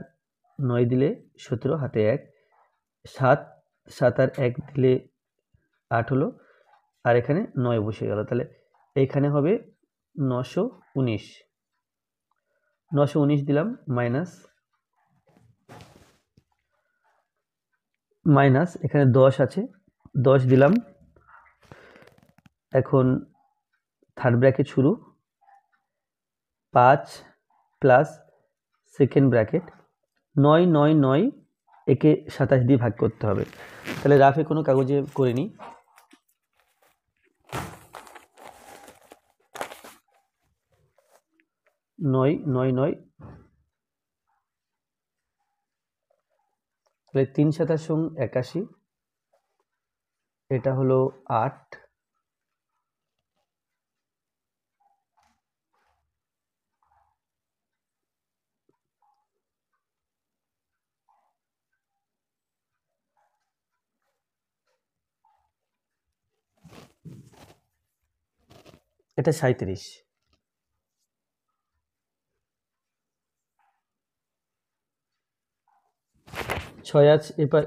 9 দিলে 17, হাতে 1, 7 আর 1 দিলে 8 হলো, আর এখানে 9 বসে গেল। তাহলে এইখানে হবে 919 দিলাম, মাইনাস এখানে 10 আছে, 10 দিলাম। এখন থার্ড ব্র্যাকেট শুরু, 5 প্লাস সেকেন্ড ব্র্যাকেট 9 9 9, একে 27 দিয়ে ভাগ করতে হবে। তাহলে রাফে কোনো কাগজে করে নিই। 9 9 9, তাহলে 3 × 7 = 81, এটা হলো 8, এটা 37।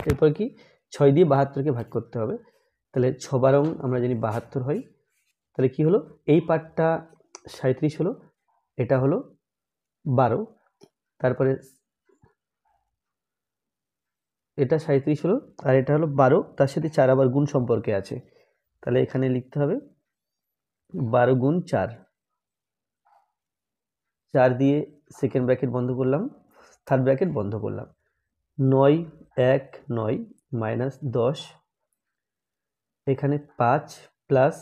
এরপর কি 6 দিয়ে 72কে ভাগ করতে হবে। তাহলে 6 বারং আমরা জানি 72 হয়। তাহলে কি হলো, এই পার্টটা 37 হলো, এটা হলো 12, তারপরে এটা 37 হলো আর এটা হলো 12, তার সাথে 4 আবার গুণ সম্পর্কে আছে। তাহলে এখানে লিখতে হবে 12 গুণ 4, 4 দিয়ে সেকেন্ড ব্র্যাকেট বন্ধ করলাম, থার্ড ব্র্যাকেট বন্ধ করলাম। 9 1 9 মাইনাস 10, এখানে 5 প্লাস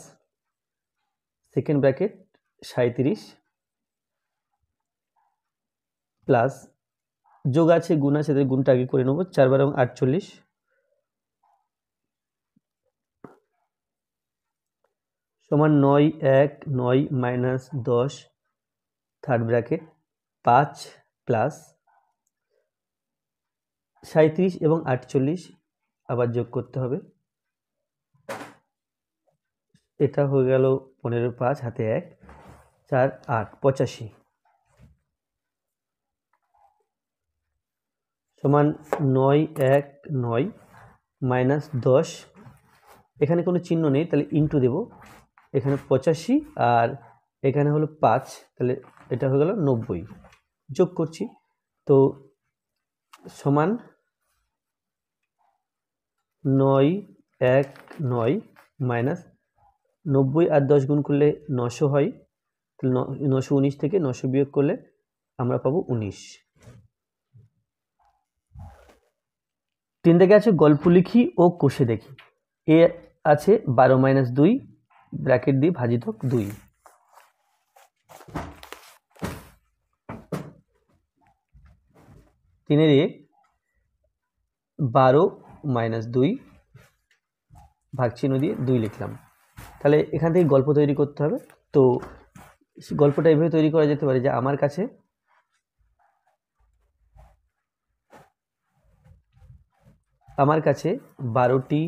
সেকেন্ড ব্র্যাকেট 37 প্লাস যোগ আছে গুণ আছে, তাই গুণটা আগে করে নেব। 4 বারং 48, সমান 9 1 9 মাইনাস 10 থার্ড ব্র্যাকেট 5 প্লাস 37 এবং 48 আবার যোগ করতে হবে। এটা হয়ে গেল 15 5, হাতে 1, 4 8 85, সমান 9 1 9 মাইনাস 10, এখানে কোনো চিহ্ন নেই তাহলে ইন্টু দেব, এখানে 85 আর এখানে হলো 5, তাহলে এটা হয়ে গেল 90, যোগ করছি। তো সমান 9 1 9 মাইনাস 90 আর 10 গুণ করলে 900 হয়, তাহলে 919 থেকে 900 বিয়োগ করলে আমরা পাবো 19। 3 থেকে আছে গল্প লিখি ও কষে দেখি। এ আছে 12 মাইনাস 2 ব্র্যাকেট দিয়ে ভাজিতক 2, তিনের এ 12 মাইনাস 2 ভাগ চিহ্ন দিয়ে 2 লিখলাম। তাহলে এখান থেকে গল্প তৈরি করতে হবে। তো গল্পটা এইভাবে তৈরি করা যেতে পারে যে আমার কাছে 12টি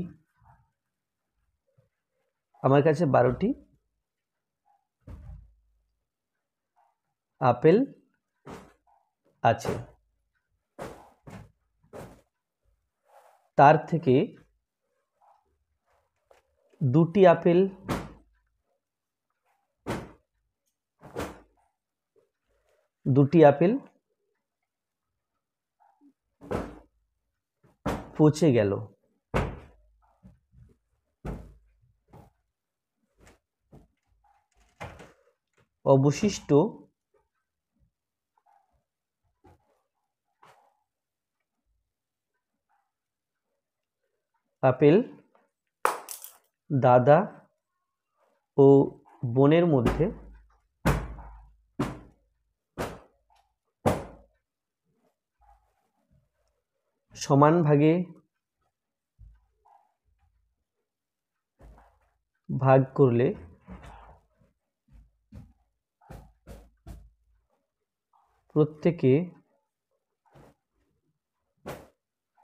আপেল আছে, তার থেকে 2টি আপেল পচে গেল। অবশিষ্ট আপেল দাদা ও বোনের মধ্যে সমান ভাগে ভাগ করলে প্রত্যেকে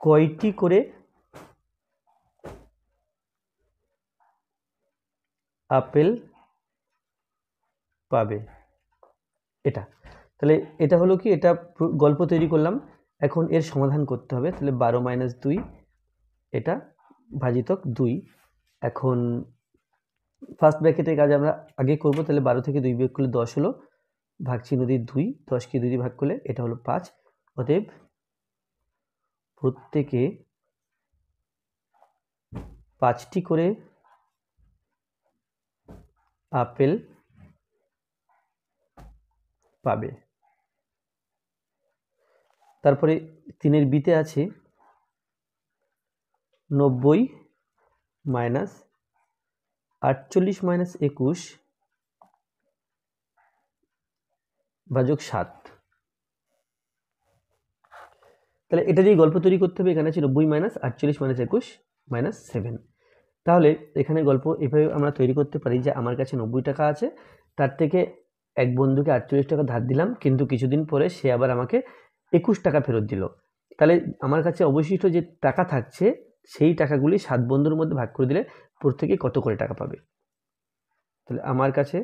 কয়টি করে আপেল পাবে? এটা তাহলে এটা হলো কি, এটা গল্প তৈরি করলাম। এখন এর সমাধান করতে হবে। তাহলে 12 - 2 এটা ভাজিতক 2। এখন ফার্স্ট ব্র্যাকেটের কাজ আমরা আগে করব। তাহলে 12 থেকে 2 বিয়োগ করলে 10 হলো, ভাগ চিহ্ন দিয়ে 2, 10কে 2 দিয়ে ভাগ করলে এটা হলো 5। অতএব প্রত্যেকে 5টি করে আপেল পাবে। তারপরে 3-এর বিতে আছে 90 - 48 - 21 ভাজক 7। তাহলে এটা দিয়ে গল্প তৈরি করতে হবে। এখানে আছে 90 - 48 - 21 - 7। তাহলে এখানে গল্প এভাবে আমরা তৈরি করতে পারি যে আমার কাছে 90 টাকা আছে, তার থেকে এক বন্ধুকে 48 টাকা ধার দিলাম, কিন্তু কিছুদিন পরে সে আবার আমাকে 21 টাকা ফেরত দিল। তাহলে আমার কাছে অবশিষ্ট যে টাকা থাকছে সেই টাকাগুলি 7 বন্ধুর মধ্যে ভাগ করে দিলে প্রত্যেকে কত করে টাকা পাবে? তাহলে আমার কাছে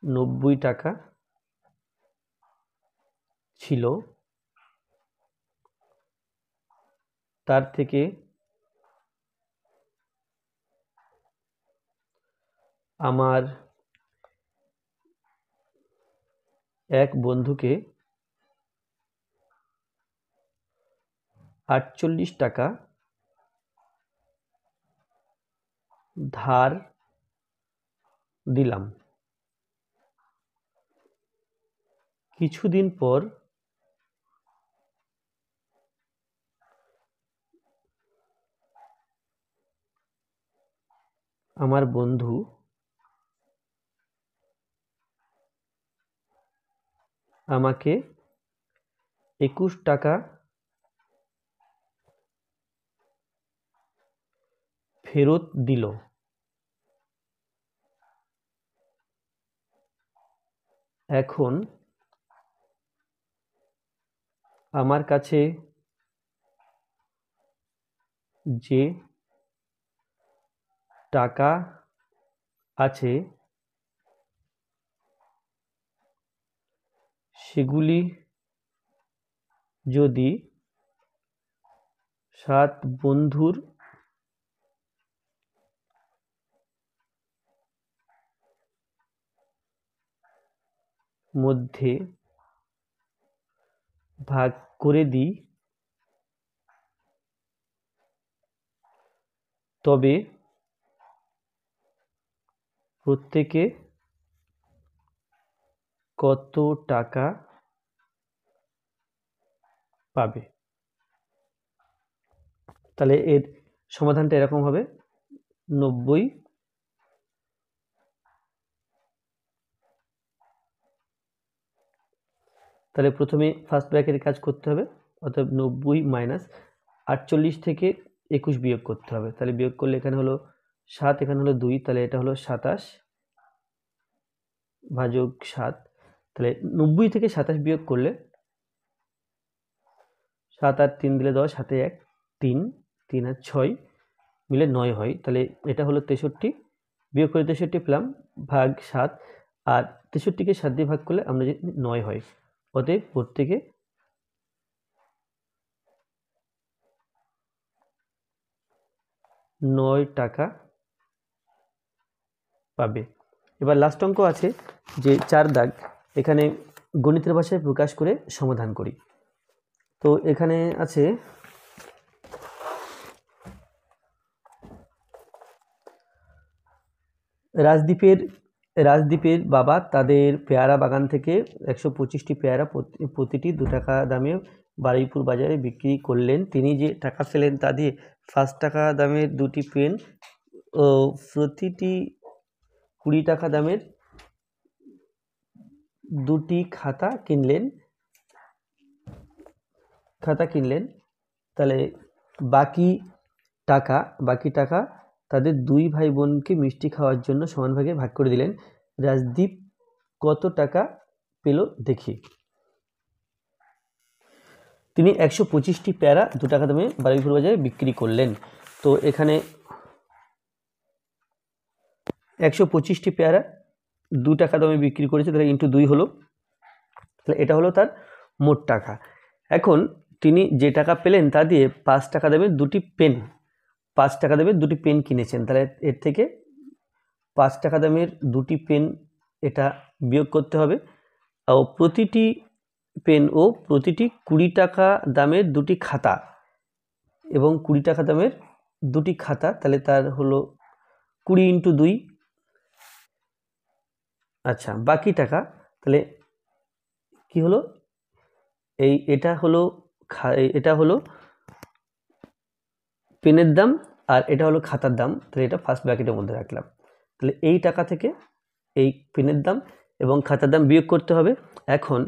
90 টাকা ছিল, তার থেকে আমার এক বন্ধুকে 48 টাকা ধার দিলাম। কিছুদিন পর আমার বন্ধু আমাকে 21 টাকা ফেরত দিল। এখন আমার কাছে যে টাকা আছে সেগুলি যদি 7 বন্ধুর মধ্যে ভাগ করে দিই, তবে প্রত্যেকে কত টাকা পাবে? তাহলে এর সমাধানটা এরকম হবে, 90 তাহলে প্রথমে ফার্স্ট ব্র্যাকেটের কাজ করতে হবে। অর্থাৎ 90 - 48 থেকে 21 বিয়োগ করতে হবে। তাহলে বিয়োগ করলে এখানে হলো 7, এখানে হলো 2, তাহলে এটা হলো 27 ভাজক 7। তাহলে 90 থেকে 27 বিয়োগ করলে 7 আর 3 দিলে 10, হাতে 1, 3, 3 আর 6 মিলে 9 হয়। তাহলে এটা হলো 63, বিয়োগ করে 63 পেলাম, ভাগ 7, আর 63কে 7 দিয়ে ভাগ করলে আমরা জানি 9 হয়। অতএব প্রত্যেকে 9 টাকা পাবে। এবার লাস্ট অঙ্ক আছে যে 4 দাগ, এখানে গণিতের ভাষায় প্রকাশ করে সমাধান করি। তো এখানে আছে রাজদীপের বাবা তাদের পেয়ারা বাগান থেকে 125টি পেয়ারা প্রতিটি 2 টাকা দামে বারুইপুর বাজারে বিক্রি করলেন। তিনি যে টাকা পেলেন তা দিয়ে 5 টাকা দামের 2টি পেন ও প্রতিটি 20 টাকা দামের দুটি খাতা কিনলেন, তাহলে বাকি টাকা তাদের দুই ভাই বোনকে মিষ্টি খাওয়ার জন্য সমান ভাগে ভাগ করে দিলেন। রাজদীপ কত টাকা পেল দেখি। তিনি 125টি পেয়ারা 2 টাকা দামে বারুইপুর বাজারে বিক্রি করলেন। তো এখানে 125টি পেয়ারা 2 টাকা দামে বিক্রি করেছে, তাহলে ইন্টু 2 হলো, তাহলে এটা হলো তার মোট টাকা। এখন তিনি যে টাকা পেলেন তা দিয়ে 5 টাকা দামের 2টি পেন 5 টাকা দামের 2টি পেন কিনেছেন, তাহলে এর থেকে 5 টাকা দামের 2টি পেন এটা বিয়োগ করতে হবে। আর প্রতিটি পেন ও প্রতিটি 20 টাকা দামের 2টি খাতা এবং 20 টাকা দামের 2টি খাতা, তাহলে তার হলো 20 ইন্টু 2। আচ্ছা, বাকি টাকা তাহলে কি হলো, এটা হলো পেনের দাম আর এটা হলো খাতার দাম, তাহলে এটা ফার্স্ট ব্র্যাকেটের মধ্যে রাখলাম। তাহলে এই টাকা থেকে এই পেনের দাম এবং খাতার দাম বিয়োগ করতে হবে। এখন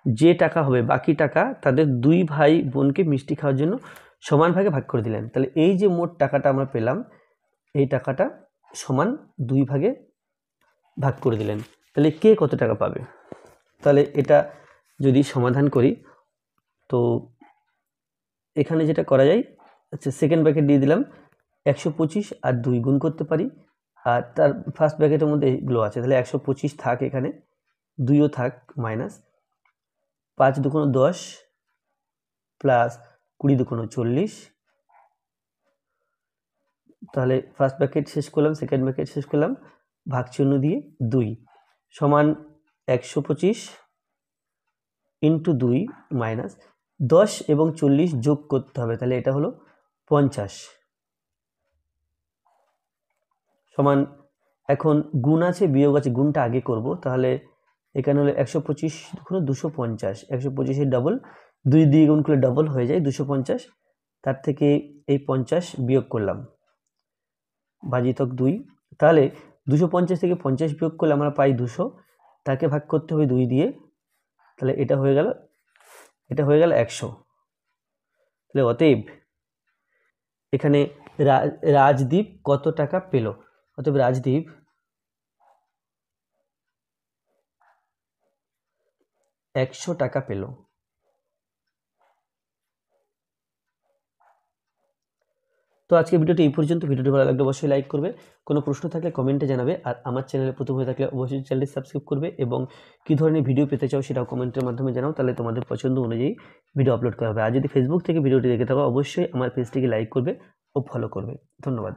যে টাকা হবে বাকি টাকা তাদের দুই ভাই বোনকে মিষ্টি খাওয়ার জন্য সমান ভাগে ভাগ করে দিলেন। তাহলে এই যে মোট টাকাটা আমরা পেলাম, এই টাকাটা সমান 2 ভাগে ভাগ করে দিলেন। তাহলে কে কত টাকা পাবে? তাহলে এটা যদি সমাধান করি তো এখানে যেটা করা যায়, আচ্ছা সেকেন্ড ব্র্যাকেট দিয়ে দিলাম, 125 আর 2 গুণ করতে পারি, আর তার ফার্স্ট ব্র্যাকেটের মধ্যে এগুলো আছে, তাহলে 125 থাক, এখানে 2ও থাক, মাইনাস 5 দুগুণ 10 প্লাস 20 দুগুণ 40, তাহলে ফার্স্ট ব্র্যাকেট শেষ করলাম, সেকেন্ড ব্র্যাকেট শেষ করলাম, ভাগ চিহ্ন দিয়ে 2 সমান 125 ইন্টু 2 মাইনাস 10 এবং 40 যোগ করতে হবে, তাহলে এটা হলো 50 সমান, এখন গুণ আছে বিয়োগ আছে, গুণটা আগে করব, তাহলে এখানে হলো 125 গুণ 250, 125 এর ডবল, 2 দিয়ে গুণ করলে ডবল হয়ে যায় 250, তার থেকে এই 50 বিয়োগ করলাম, ভাজিতক 2, তাহলে 250 থেকে 50 বিয়োগ করলে আমরা পাই 200, তাকে ভাগ করতে হবে 2 দিয়ে, তাহলে এটা হয়ে গেল 100। তাহলে অতএব এখানে রাজদীপ কত টাকা পেল? অতএব রাজদীপ টাকা পেল। তো আজকে ভিডিওটি এই পর্যন্ত। ভিডিওটি ভালো লাগলে অবশ্যই লাইক করবে, কোনো প্রশ্ন থাকলে কমেন্টে জানাবে, আর আমার চ্যানেলে প্রথম হয়ে থাকলে অবশ্যই চ্যানেলটি সাবস্ক্রাইব করবে, এবং কী ধরনের ভিডিও পেতে চাও সেটাও কমেন্টের মাধ্যমে জানাও, তাহলে তোমাদের পছন্দ অনুযায়ী ভিডিও আপলোড করা হবে। আর যদি ফেসবুক থেকে ভিডিওটি দেখে থাকো অবশ্যই আমার পেজটিকে লাইক করবে ও ফলো করবে। ধন্যবাদ।